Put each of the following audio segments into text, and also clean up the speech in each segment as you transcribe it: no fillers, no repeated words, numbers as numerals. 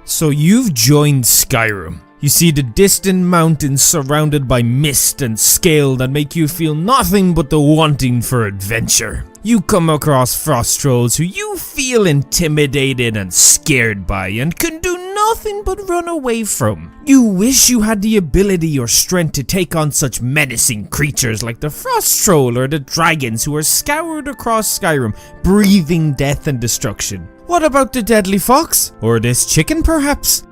So you've joined Skyrim. You see the distant mountains surrounded by mist and scale that make you feel nothing but the wanting for adventure. You come across frost trolls who you feel intimidated and scared by and can do nothing but run away from. You wish you had the ability or strength to take on such menacing creatures like the frost troll or the dragons who are scoured across Skyrim, breathing death and destruction. What about the deadly fox? Or this chicken perhaps?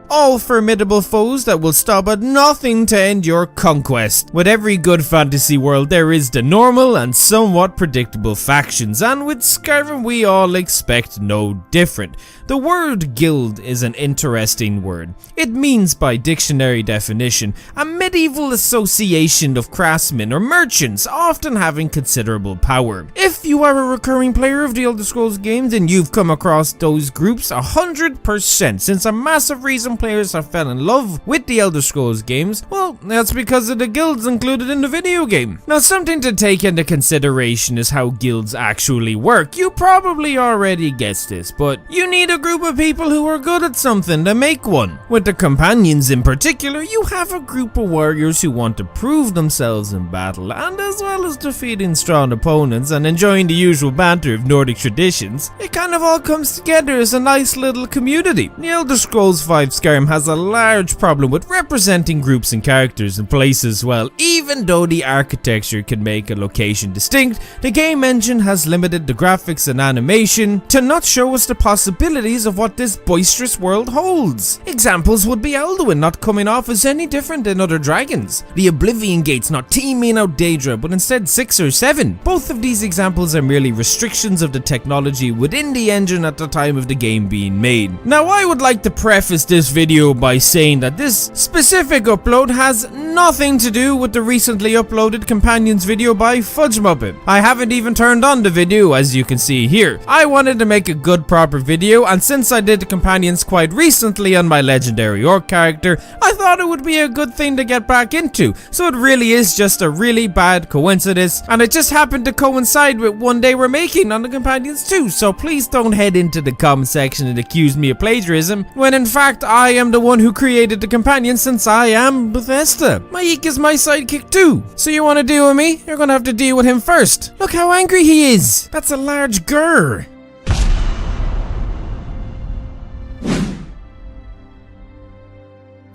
All formidable foes that will stop at nothing to end your conquest. With every good fantasy world there is the normal and somewhat predictable factions, and with Skyrim we all expect no different. The word guild is an interesting word. It means, by dictionary definition, a medieval association of craftsmen or merchants, often having considerable power. If you are a recurring player of the Elder Scrolls games, then you've come across those groups 100%, since a massive reason players have fell in love with the Elder Scrolls games, well, that's because of the guilds included in the video game. Now, something to take into consideration is how guilds actually work. You probably already guessed this, but you need a group of people who are good at something to make one. With the companions in particular, you have a group of warriors who want to prove themselves in battle, and as well as defeating strong opponents and enjoying the usual banter of Nordic traditions, it kind of all comes together as a nice little community. The Elder Scrolls V Skyrim has a large problem with representing groups and characters and places well. Even though the architecture can make a location distinct, the game engine has limited the graphics and animation to not show us the possibilities of what this boisterous world holds. Examples would be Alduin not coming off as any different than other dragons, the Oblivion Gates not teaming out Daedra but instead 6 or 7. Both of these examples are merely restrictions of the technology within the engine at the time of the game being made. Now, I would like to preface this video by saying that this specific upload has nothing to do with the recently uploaded Companions video by Fudge Muppet. I haven't even turned on the video, as you can see here. I wanted to make a good proper video, and since I did the Companions quite recently on my legendary orc character, I thought it would be a good thing to get back into. So it really is just a really bad coincidence, and it just happened to coincide with one day we're making on the Companions too, so please don't head into the comment section and accuse me of plagiarism, when in fact I am the one who created the Companions, since I am Bethesda. Mike is my sidekick too. So you want to deal with me? You're gonna have to deal with him first. Look how angry he is. That's a large grr.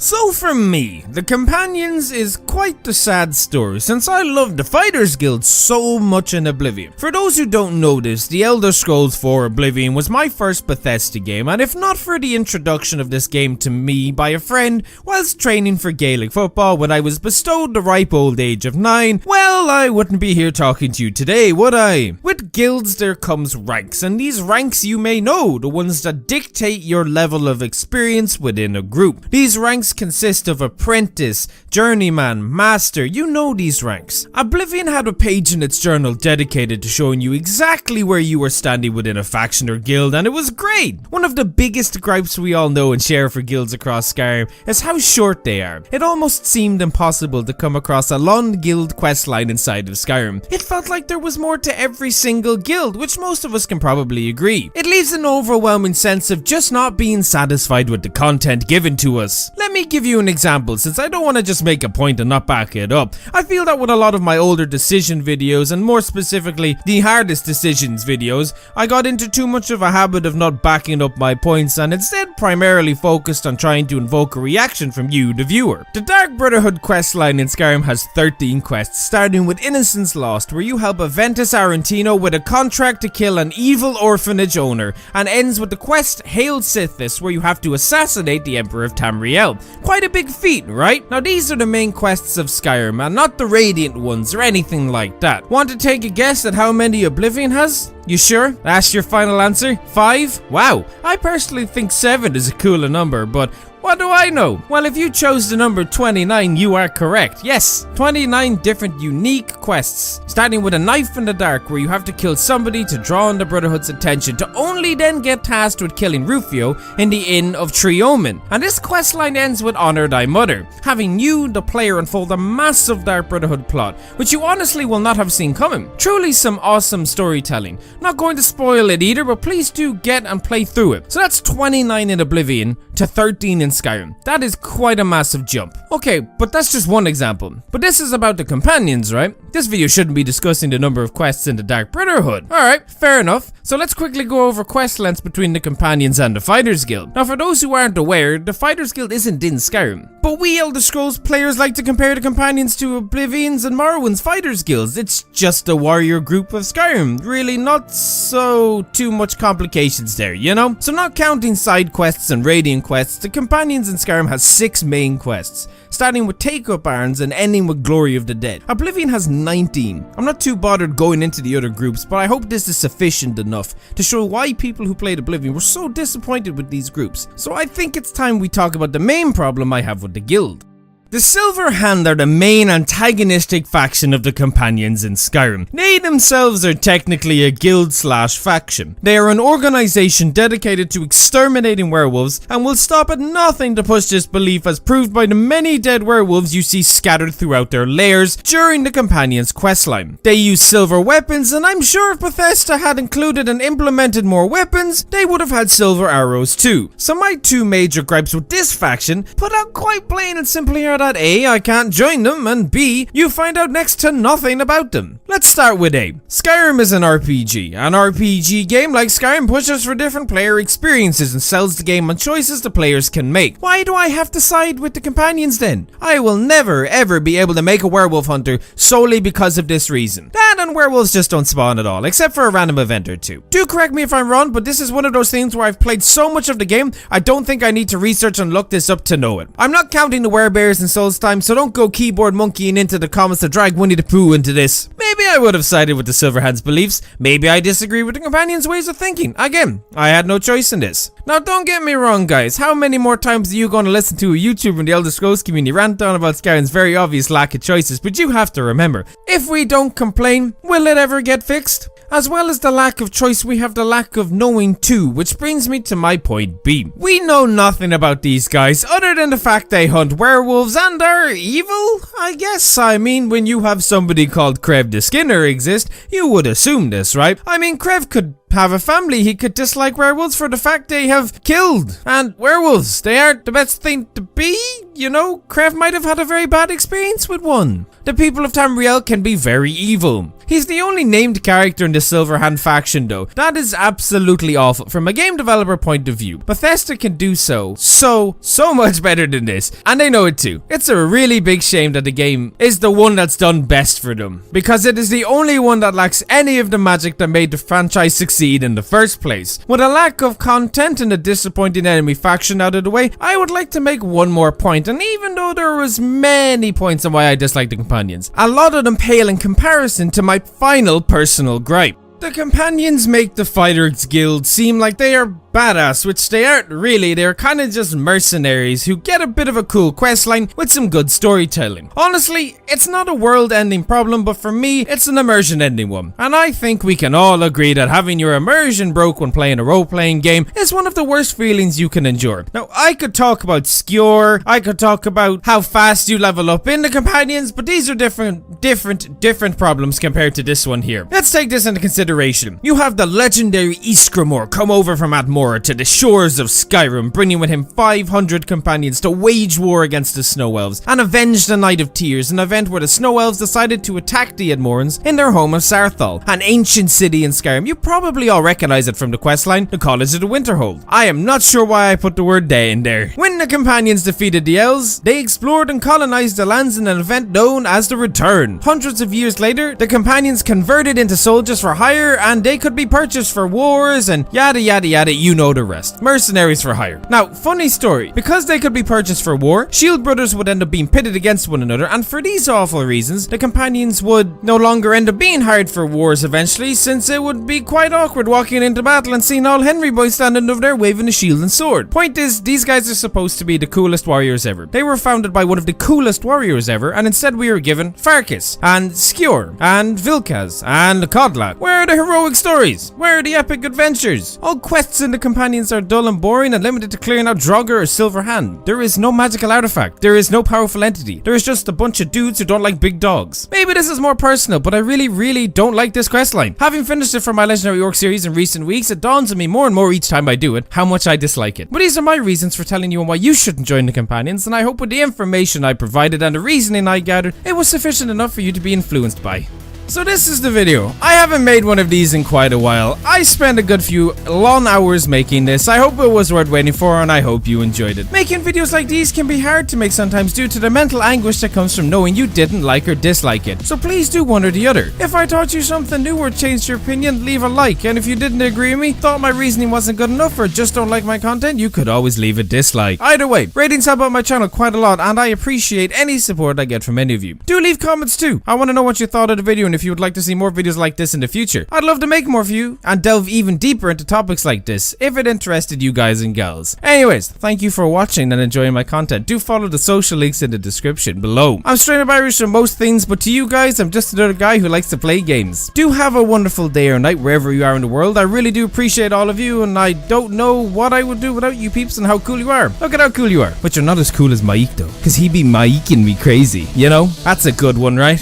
So for me, the Companions is quite the sad story, since I loved the Fighters Guild so much in Oblivion. For those who don't know this, the Elder Scrolls 4 Oblivion was my first Bethesda game, and if not for the introduction of this game to me by a friend whilst training for Gaelic football when I was bestowed the ripe old age of 9, well, I wouldn't be here talking to you today, would I? With guilds there comes ranks, and these ranks you may know, the ones that dictate your level of experience within a group. These ranks consist of apprentice, journeyman, master, you know these ranks. Oblivion had a page in its journal dedicated to showing you exactly where you were standing within a faction or guild, and it was great. One of the biggest gripes we all know and share for guilds across Skyrim is how short they are. It almost seemed impossible to come across a long guild questline inside of Skyrim. It felt like there was more to every single guild, which most of us can probably agree. It leaves an overwhelming sense of just not being satisfied with the content given to us. Let me give you an example, since I don't want to just make a point and not back it up. I feel that with a lot of my older decision videos, and more specifically the hardest decisions videos, I got into too much of a habit of not backing up my points and instead primarily focused on trying to invoke a reaction from you, the viewer. The Dark Brotherhood questline in Skyrim has 13 quests, starting with Innocence Lost, where you help Aventus Arantino with a contract to kill an evil orphanage owner, and ends with the quest Hail Sithis, where you have to assassinate the Emperor of Tamriel. Quite a big feat, right? Now these are the main quests of Skyrim, and not the Radiant ones or anything like that. Want to take a guess at how many Oblivion has? You sure? That's your final answer? 5? Wow, I personally think 7 is a cooler number, but What do I know? Well, if you chose the number 29, you are correct. Yes, 29 different unique quests, starting with a knife in the dark where you have to kill somebody to draw on the Brotherhood's attention, to only then get tasked with killing Rufio in the Inn of Triomen. And this questline ends with Honor Thy Mother, having you, the player, unfold a massive Dark Brotherhood plot, which you honestly will not have seen coming. Truly some awesome storytelling. Not going to spoil it either, but please do get and play through it. So that's 29 in Oblivion to 13 in Skyrim. That is quite a massive jump. Okay, but that's just one example. But this is about the companions, right? This video shouldn't be discussing the number of quests in the Dark Brotherhood. Alright, fair enough. So let's quickly go over quest lengths between the companions and the Fighters Guild. Now for those who aren't aware, the Fighters Guild isn't in Skyrim. But we Elder Scrolls players like to compare the companions to Oblivion's and Morrowind's Fighters Guilds. It's just a warrior group of Skyrim. Really not so too much complications there, you know? So not counting side quests and radiant quests, the companions in Skyrim has 6 main quests, starting with Take Up Arms and ending with Glory of the Dead. Oblivion has 19. I'm not too bothered going into the other groups, but I hope this is sufficient enough to show why people who played Oblivion were so disappointed with these groups. So I think it's time we talk about the main problem I have with the guild. The Silver Hand are the main antagonistic faction of the companions in Skyrim. They themselves are technically a guild/faction. They are an organization dedicated to exterminating werewolves and will stop at nothing to push this belief, as proved by the many dead werewolves you see scattered throughout their lairs during the companions' questline. They use silver weapons, and I'm sure if Bethesda had included and implemented more weapons, they would have had silver arrows too. So my 2 major gripes with this faction, put out quite plain and simply, are that A, I can't join them, and B, you find out next to nothing about them. Let's start with A. Skyrim is an RPG. An RPG game like Skyrim pushes for different player experiences and sells the game on choices the players can make. Why do I have to side with the companions then? I will never ever be able to make a werewolf hunter solely because of this reason. That and werewolves just don't spawn at all, except for a random event or 2. Do correct me if I'm wrong, but this is one of those things where I've played so much of the game, I don't think I need to research and look this up to know it. I'm not counting the werebears and Souls time, so don't go keyboard monkeying into the comments to drag Winnie the Pooh into this. Maybe I would have sided with the Silverhand's beliefs. Maybe I disagree with the companions' ways of thinking. Again, I had no choice in this. Now don't get me wrong guys, how many more times are you going to listen to a YouTuber in the Elder Scrolls community rant on about Skyrim's very obvious lack of choices? But you have to remember, if we don't complain, will it ever get fixed? As well as the lack of choice, we have the lack of knowing too, which brings me to my point B. We know nothing about these guys other than the fact they hunt werewolves and are evil, I guess. I mean, when you have somebody called Krev the Skinner exist, you would assume this, right? I mean, Krev could have a family. He could dislike werewolves for the fact they have killed. And werewolves, they aren't the best thing to be. You know, Krev might have had a very bad experience with one. The people of Tamriel can be very evil. He's the only named character in the Silverhand faction though. That is absolutely awful from a game developer point of view. Bethesda can do so much better than this, and they know it too. It's a really big shame that the game is the one that's done best for them, because it is the only one that lacks any of the magic that made the franchise succeed in the first place. With a lack of content and a disappointing enemy faction out of the way, I would like to make one more point, and even though there was many points on why I dislike the companions, a lot of them pale in comparison to my final personal gripe. The companions make the Fighters Guild seem like they are badass, which they aren't really. They're kind of just mercenaries who get a bit of a cool questline with some good storytelling. Honestly, it's not a world-ending problem, but for me, it's an immersion-ending one. And I think we can all agree that having your immersion broke when playing a role-playing game is one of the worst feelings you can endure. Now, I could talk about Skewer, I could talk about how fast you level up in the companions, but these are different problems compared to this one here. Let's take this into consideration. You have the legendary Iskramor come over from Atmora to the shores of Skyrim, bringing with him 500 companions to wage war against the Snow Elves and avenge the Night of Tears, an event where the Snow Elves decided to attack the Edmorans in their home of Sarthal, an ancient city in Skyrim. You probably all recognize it from the questline, the College of the Winterhold. I am not sure why I put the word "they" in there. When the companions defeated the Elves, they explored and colonized the lands in an event known as the Return. Hundreds of years later, the companions converted into soldiers for hire, and they could be purchased for wars and yada yada yada. You you know the rest. Mercenaries for hire. Now, funny story. Because they could be purchased for war, shield brothers would end up being pitted against one another, and for these awful reasons, the companions would no longer end up being hired for wars eventually, since it would be quite awkward walking into battle and seeing all Henry boys standing over there waving a shield and sword. Point is, these guys are supposed to be the coolest warriors ever. They were founded by one of the coolest warriors ever, and instead we were given Farkas, and Skjor, and Vilkas, and Kodla. Where are the heroic stories? Where are the epic adventures? All quests in the companions are dull and boring and limited to clearing out Draugr or Silver Hand. There is no magical artifact. There is no powerful entity. There is just a bunch of dudes who don't like big dogs. Maybe this is more personal, but I really don't like this questline. Having finished it for my Legendary Orc series in recent weeks, it dawns on me more and more each time I do it how much I dislike it. But these are my reasons for telling you on why you shouldn't join the companions, and I hope with the information I provided and the reasoning I gathered, it was sufficient enough for you to be influenced by. So this is the video. I haven't made one of these in quite a while. I spent a good few long hours making this. I hope it was worth waiting for, and I hope you enjoyed it. Making videos like these can be hard to make sometimes due to the mental anguish that comes from knowing you didn't like or dislike it. So please do one or the other. If I taught you something new or changed your opinion, leave a like. And if you didn't agree with me, thought my reasoning wasn't good enough, or just don't like my content, you could always leave a dislike. Either way, ratings help out my channel quite a lot, and I appreciate any support I get from any of you. Do leave comments too. I want to know what you thought of the video and if you would like to see more videos like this in the future. I'd love to make more for you and delve even deeper into topics like this if it interested you guys and gals. Anyways, thank you for watching and enjoying my content. Do follow the social links in the description below. I'm StraightUpIrish on most things, but to you guys, I'm just another guy who likes to play games. Do have a wonderful day or night wherever you are in the world. I really do appreciate all of you, and I don't know what I would do without you peeps and how cool you are. Look at how cool you are. But you're not as cool as Mike though, because he be Mikeing me crazy. You know? That's a good one, right?